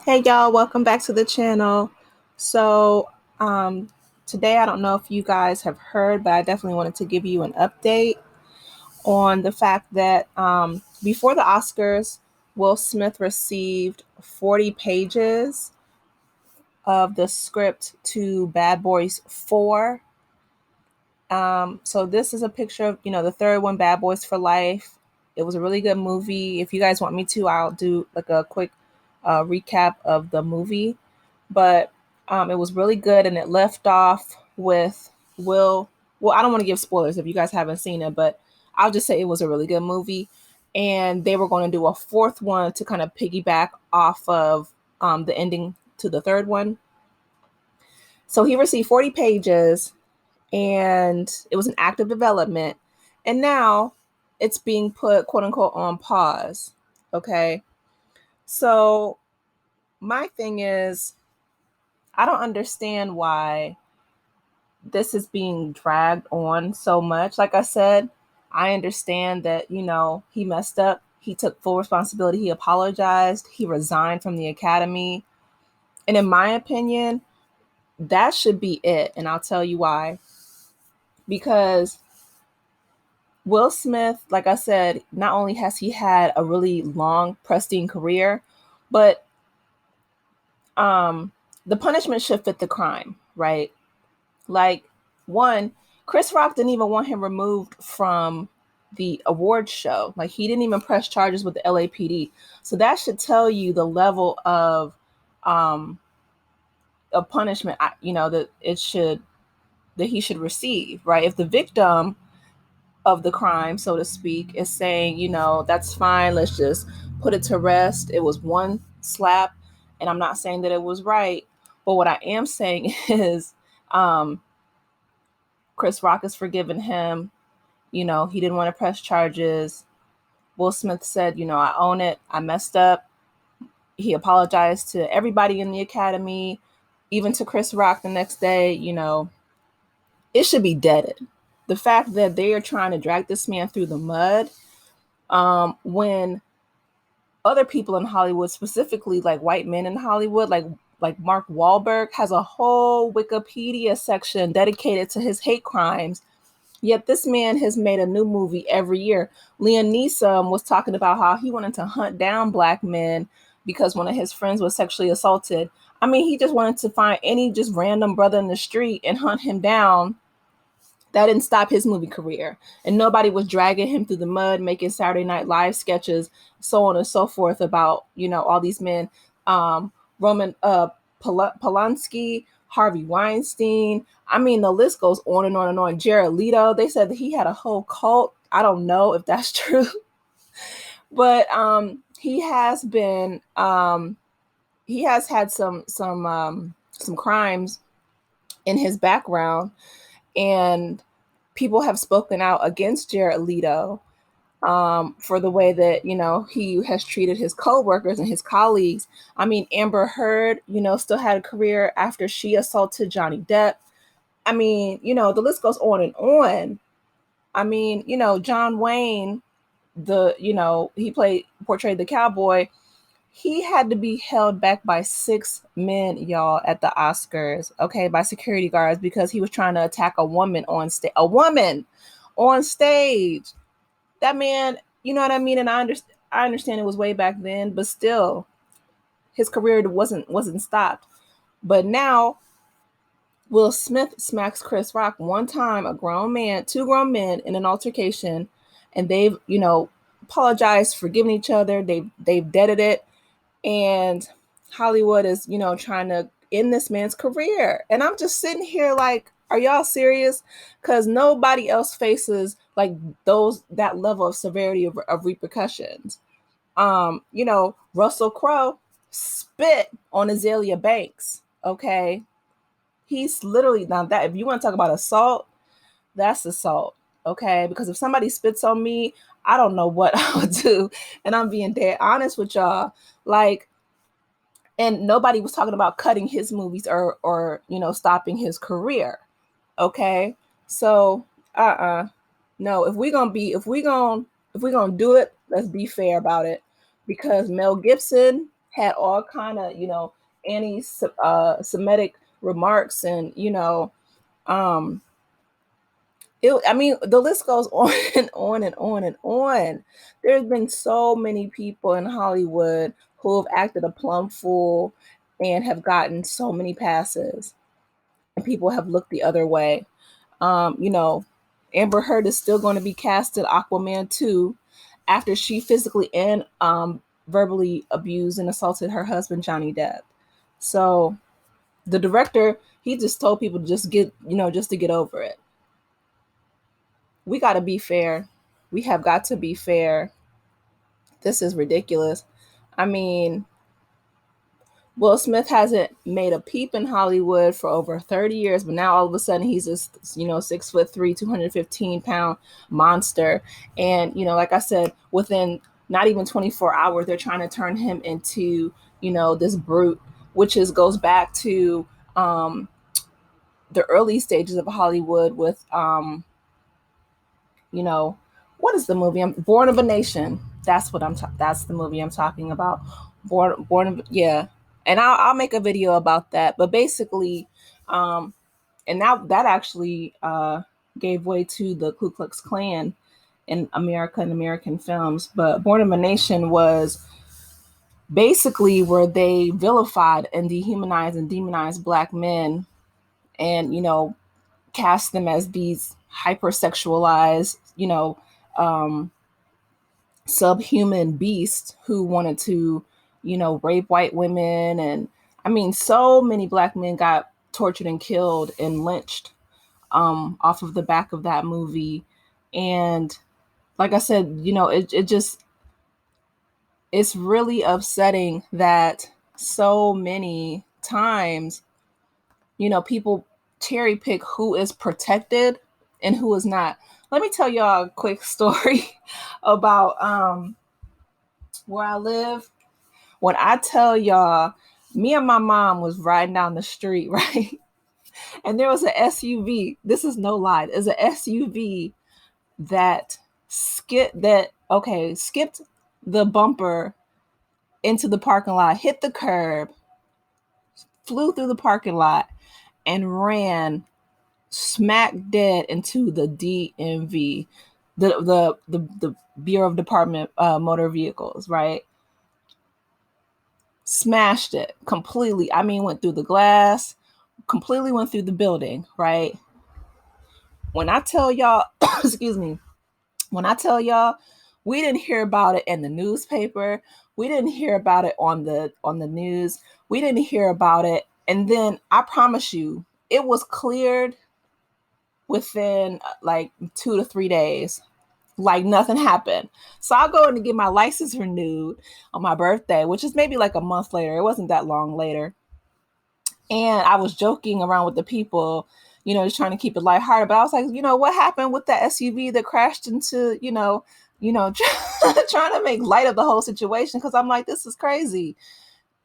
Hey y'all, welcome back to the channel. So, um, Today I don't know if you guys have heard, but I definitely wanted to give you an update on the fact that before the Oscars, Will Smith received 40 pages of the script to Bad Boys 4. So this is a picture of, the third one, Bad Boys for Life. It was a really good movie. If you guys want me to, I'll do like a quick recap of the movie. But it was really good, and it left off with Will. Well, I don't want to give spoilers if you guys haven't seen it, but I'll just say it was a really good movie. And they were going to do a fourth one to kind of piggyback off of the ending to the third one. So he received 40 pages, and it was an active development. And now it's being put, quote unquote, on pause. Okay. So my thing is, I don't understand why this is being dragged on so much. Like I said, I understand that, he messed up. He took full responsibility. He apologized. He resigned from the academy. And in my opinion, that should be it. And I'll tell you why. Because Will Smith, like I said, not only has he had a really long, pristine career, but the punishment should fit the crime, right? Like, one, Chris Rock didn't even want him removed from the awards show. Like, he didn't even press charges with the LAPD. So that should tell you the level um, of punishment, that he should receive, right? If the victim of the crime, so to speak, is saying, that's fine, let's just put it to rest. It was one slap, and I'm not saying that it was right, but what I am saying is, um, Chris Rock has forgiven him. He didn't want to press charges. Will Smith said, I own it. I messed up. He apologized to everybody in the academy, even to Chris Rock the next day. It should be deaded. The fact that they are trying to drag this man through the mud, when other people in Hollywood, specifically like white men in Hollywood, like Mark Wahlberg, has a whole Wikipedia section dedicated to his hate crimes. Yet this man has made a new movie every year. Liam Neeson was talking about how he wanted to hunt down black men because one of his friends was sexually assaulted. I mean, he just wanted to find any just random brother in the street and hunt him down. That didn't stop his movie career. And nobody was dragging him through the mud, making Saturday Night Live sketches, so on and so forth, about, all these men. Roman Polanski, Harvey Weinstein. I mean, the list goes on and on and on. Jared Leto, they said that he had a whole cult. I don't know if that's true. But he has been he has had some crimes in his background, and people have spoken out against Jared Leto, for the way that, he has treated his coworkers and his colleagues. I mean, Amber Heard, still had a career after she assaulted Johnny Depp. I mean, the list goes on and on. I mean, John Wayne, he portrayed the cowboy. He had to be held back by six men, y'all, at the Oscars, okay, by security guards, because he was trying to attack a woman on stage. A woman on stage. That man, you know what I mean? And I understand it was way back then, but still, his career wasn't stopped. But now Will Smith smacks Chris Rock one time, two grown men in an altercation, and they've, apologized, forgiven each other. They've deaded it, and Hollywood is, trying to end this man's career. And I'm just sitting here like, are y'all serious? Because nobody else faces like that level of severity of repercussions. Russell Crowe spit on Azalea Banks. Okay. He's literally, now that, if you want to talk about assault, that's assault. Okay. Because if somebody spits on me, I don't know what I would do. And I'm being dead honest with y'all. Like, and nobody was talking about cutting his movies or stopping his career. Okay. So no, if we gonna do it, let's be fair about it. Because Mel Gibson, had all kind of, anti-Semitic remarks, and I mean, the list goes on and on and on and on. There's been so many people in Hollywood who have acted a plum fool and have gotten so many passes, and people have looked the other way. Um, you know, Amber Heard is still going to be cast in Aquaman 2 after she physically and verbally abused and assaulted her husband, Johnny Depp. So the director, he just told people to just to get over it. We got to be fair. We have got to be fair. This is ridiculous. I mean, Will Smith hasn't made a peep in Hollywood for over 30 years, but now all of a sudden he's this, 6'3", 215-pound monster. And, like I said, within not even 24 hours, they're trying to turn him into, this brute, which goes back to the early stages of Hollywood with, what is the movie? Born of a Nation. That's what that's the movie I'm talking about. Yeah. And I'll make a video about that. But basically, and that actually gave way to the Ku Klux Klan in America and American films. But Born of a Nation was basically where they vilified and dehumanized and demonized Black men, and cast them as these hypersexualized, subhuman beasts who wanted to, rape white women. And I mean, so many Black men got tortured and killed and lynched off of the back of that movie. And like I said, it's really upsetting that so many times, people cherry pick who is protected and who is not. Let me tell y'all a quick story about where I live. When I tell y'all, me and my mom was riding down the street, right? And there was an SUV. This is no lie. There's an SUV that skipped the bumper into the parking lot, hit the curb, flew through the parking lot, and ran smack dead into the DMV, the Bureau of Department Motor Vehicles, right? Smashed it completely. I mean, went through the glass, completely went through the building, right? When I tell y'all, excuse me, when I tell y'all, we didn't hear about it in the newspaper. We didn't hear about it on the news. We didn't hear about it. And then I promise you, it was cleared within like 2 to 3 days. Like nothing happened. So I'll go in to get my license renewed on my birthday, which is maybe like a month later. It wasn't that long later. And I was joking around with the people, just trying to keep it lighthearted. But I was like, what happened with that SUV that crashed into, trying to make light of the whole situation? Because I'm like, this is crazy.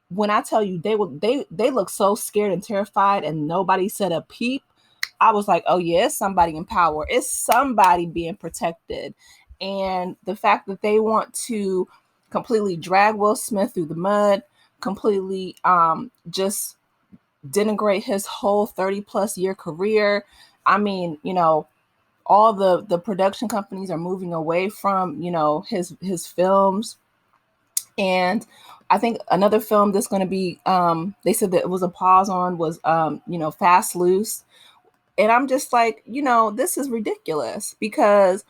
When I tell you, they look so scared and terrified, and nobody said a peep. I was like, oh yeah, it's somebody in power. It's somebody being protected. And the fact that they want to completely drag Will Smith through the mud, completely just denigrate his whole 30 plus year career. I mean, all the production companies are moving away from, his films. And I think another film that's going to be, they said that it was a pause on was, Fast Loose. And I'm just like, this is ridiculous because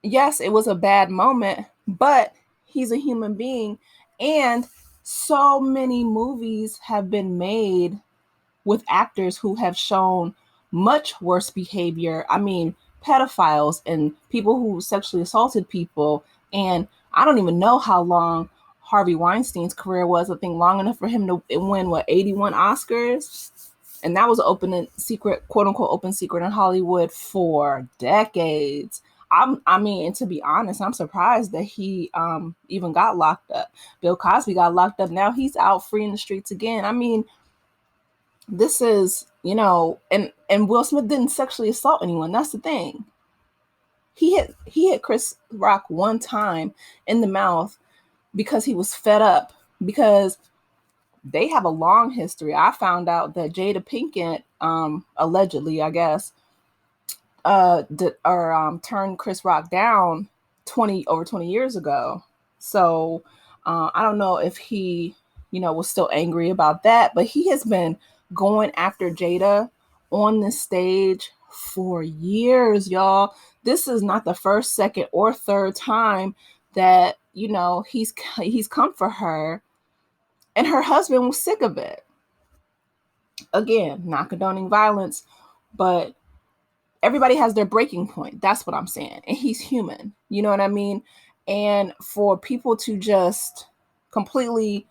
yes, it was a bad moment, but he's a human being. And so many movies have been made with actors who have shown much worse behavior. I mean, pedophiles and people who sexually assaulted people. And I don't even know how long Harvey Weinstein's career was. I think long enough for him to win, 81 Oscars? And that was open and secret, quote unquote, open secret in Hollywood for decades. I mean, and to be honest, I'm surprised that he even got locked up. Bill Cosby got locked up. Now he's out free in the streets again. I mean, this is, and Will Smith didn't sexually assault anyone. That's the thing. He hit Chris Rock one time in the mouth because he was fed up because they have a long history. I found out that Jada Pinkett, allegedly, I guess, turned Chris Rock down over 20 years ago. So I don't know if he, was still angry about that, but he has been going after Jada on the stage for years, y'all. This is not the first, second, or third time that, he's come for her, and her husband was sick of it. Again, not condoning violence, but everybody has their breaking point. That's what I'm saying. And he's human. You know what I mean? And for people to just completely,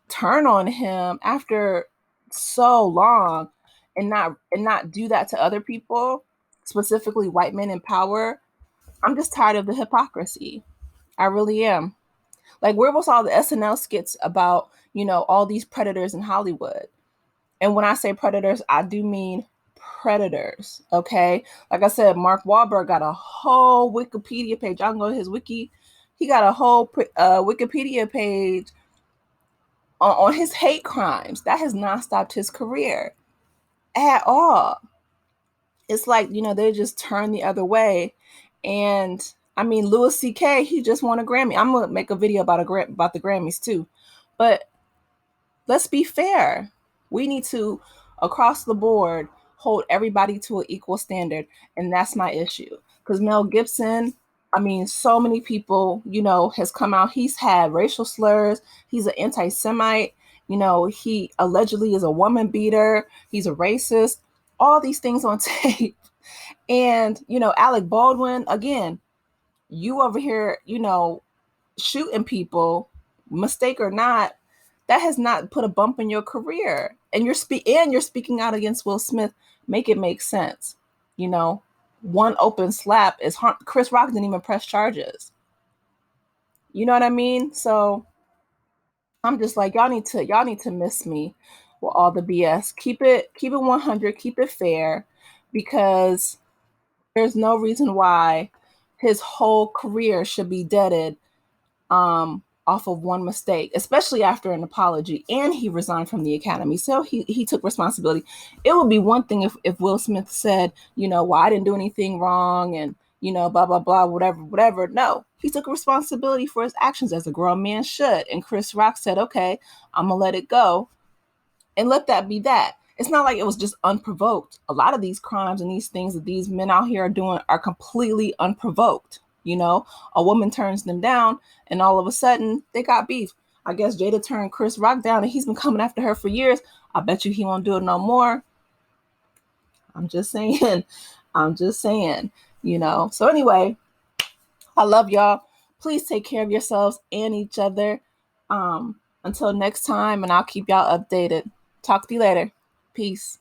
turn on him after so long and not do that to other people, specifically white men in power, I'm just tired of the hypocrisy. I really am. Like, where was all the SNL skits about, all these predators in Hollywood? And when I say predators, I do mean predators. Okay. Like I said, Mark Wahlberg got a whole Wikipedia page. I can go to his wiki. He got a whole Wikipedia page on his hate crimes. That has not stopped his career at all. It's like, they just turn the other way. And I mean, Louis C.K., he just won a Grammy. I'm going to make a video about the Grammys too. But let's be fair. We need to, across the board, hold everybody to an equal standard. And that's my issue. Because Mel Gibson, I mean, so many people, has come out. He's had racial slurs. He's an anti-Semite. He allegedly is a woman beater. He's a racist. All these things on tape. And, Alec Baldwin, again, you over here, shooting people, mistake or not, that has not put a bump in your career. And you're speaking out against Will Smith. Make it make sense. One open slap is harm. Chris Rock didn't even press charges. You know what I mean? So I'm just like, y'all need to miss me with all the BS. Keep it 100, keep it fair, because there's no reason why his whole career should be deaded off of one mistake, especially after an apology, and he resigned from the Academy. So he took responsibility. It would be one thing if Will Smith said, well, I didn't do anything wrong, and, blah, blah, blah, whatever. No, he took responsibility for his actions, as a grown man should. And Chris Rock said, okay, I'm going to let it go. And let that be that. It's not like it was just unprovoked. A lot of these crimes and these things that these men out here are doing are completely unprovoked. A woman turns them down, and all of a sudden they got beef. I guess Jada turned Chris Rock down, and he's been coming after her for years. I bet you he won't do it no more. I'm just saying. I'm just saying, So anyway, I love y'all. Please take care of yourselves and each other. Until next time, and I'll keep y'all updated. Talk to you later. Peace.